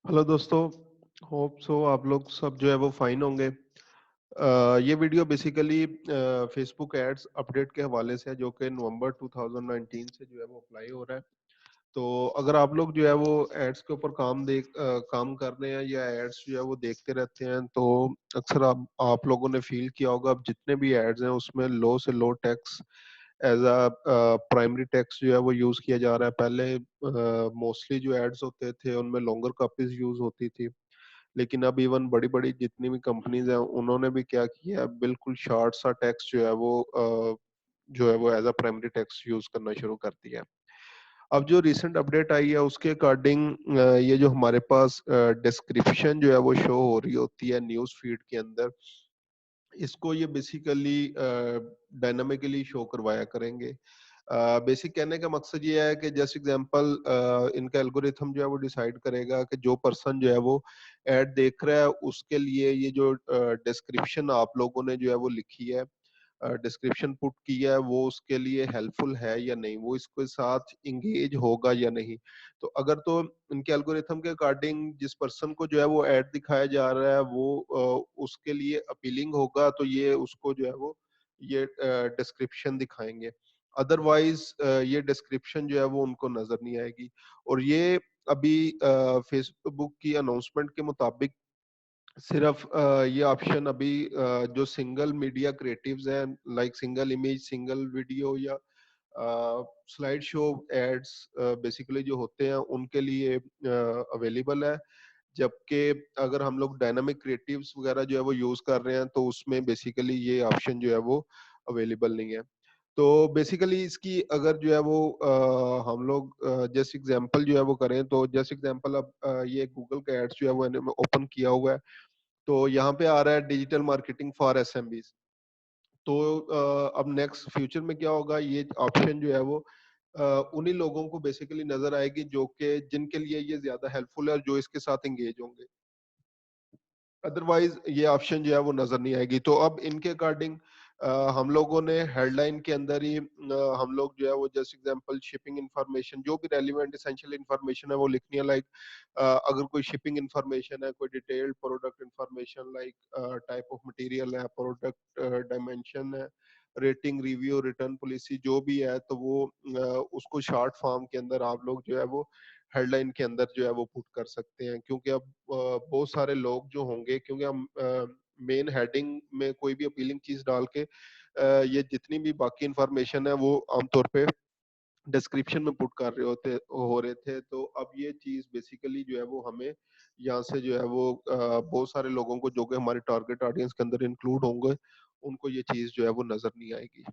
Hello दोस्तों। Hope so आप लोग सब जो है वो फाइन होंगे। ये video basically Facebook ads update के हवाले से है जो कि नवंबर 2019 से जो है वो अप्लाई हो रहा है। तो अगर आप लोग जो है वो एड्स के ऊपर काम कर रहे हैं या एड्स जो है वो देखते रहते हैं तो अक्सर आप लोगों ने फील किया होगा। अब जितने भी एड्स हैं उसमें लो से low tax as a primary tax जो है वो यूज किया जा रहा है। पहले मोस्टली जो एड्स होते थे उनमें लॉन्गर कॉपीज यूज होती थी, लेकिन अब इवन बड़ी बड़ी जितनी भी कंपनीज हैं उन्होंने भी क्या किया है, बिल्कुल शॉर्ट सा टैक्स जो है वो as a primary tax use करना शुरू कर दिया है। अब जो रिसेंट अपडेट आई है उसके अकॉर्डिंग ये जो हमारे पास डिस्क्रिप्शन जो है वो शो हो रही होती है न्यूज फीड के अंदर, इसको ये बेसिकली डायनामिकली शो करवाया करेंगे। बेसिक कहने का मकसद ये है कि जैसे एग्जांपल इनका एल्गोरिथम जो है वो डिसाइड करेगा कि जो पर्सन जो है वो ऐड देख रहा है उसके लिए ये जो डिस्क्रिप्शन आप लोगों ने जो है वो लिखी है, डिस्क्रिप्शन पुट किया है, वो उसके लिए हेल्पफुल है या नहीं, वो इसके साथ इंगेज होगा या नहीं। तो अगर तो इनके एल्गोरिथम के अकॉर्डिंग जिस पर्सन को जो है वो ऐड दिखाया जा रहा है वो उसके लिए अपीलिंग होगा तो ये उसको जो है वो ये डिस्क्रिप्शन दिखाएंगे। अदरवाइज ये डिस्क्रिप्शन जो है वो उनको नजर नहीं आएगी। और ये अभी फेसबुक की अनाउंसमेंट के मुताबिक सिर्फ ये ऑप्शन अभी जो सिंगल मीडिया क्रिएटिव्स हैं, like single image single video या स्लाइड शो एड्स बेसिकली जो होते हैं उनके लिए अवेलेबल है। जबकि अगर हम लोग डायनामिक क्रिएटिव्स वगैरह जो है वो यूज कर रहे हैं तो उसमें बेसिकली ये ऑप्शन जो है वो अवेलेबल नहीं है। तो बेसिकली इसकी अगर जो है वो हम लोग जैसे एग्जांपल जो है वो करें तो जैसे एग्जांपल अब ये गूगल का एड्स जो है वो मैंने ओपन किया हुआ है। तो यहाँ पे आ रहा है डिजिटल मार्केटिंग फॉर एसएमबीज। तो अब नेक्स्ट फ्यूचर में क्या होगा, ये ऑप्शन जो है वो उन्हीं लोगों को बेसिकली नजर आएगी जो कि जिनके लिए ये ज्यादा हेल्पफुल है और जो इसके साथ एंगेज होंगे। अदरवाइज ये ऑप्शन जो है वो नजर नहीं आएगी। तो अब इनके अकॉर्डिंग हम लोगों ने हेडलाइन के अंदर ही हम लोग जो है वो जैसे एग्जांपल शिपिंग इंफॉर्मेशन जो भी रेलिवेंट एसेंशियल इंफॉर्मेशन है वो लिखनी है। लाइक अगर कोई शिपिंग इंफॉर्मेशन है, कोई detailed product information like type of material है, प्रोडक्ट डायमेंशन है, रेटिंग रिव्यू रिटर्न पॉलिसी जो भी है, तो वो उसको शॉर्ट फॉर्म के अंदर आप लोग जो है वो हेडलाइन के अंदर जो है वो पुट कर सकते हैं। क्योंकि अब बहुत सारे लोग जो होंगे, क्योंकि हम मेन हेडिंग में कोई भी अपीलिंग चीज डाल के ये जितनी भी बाकी इंफॉर्मेशन है वो आमतौर पे डिस्क्रिप्शन में पुट कर रहे होते हो रहे थे। तो अब ये चीज बेसिकली जो है वो हमें यहाँ से जो है वो बहुत सारे लोगों को जो कि हमारे टारगेट ऑडियंस के अंदर इंक्लूड होंगे उनको ये चीज जो है वो नजर नहीं आएगी।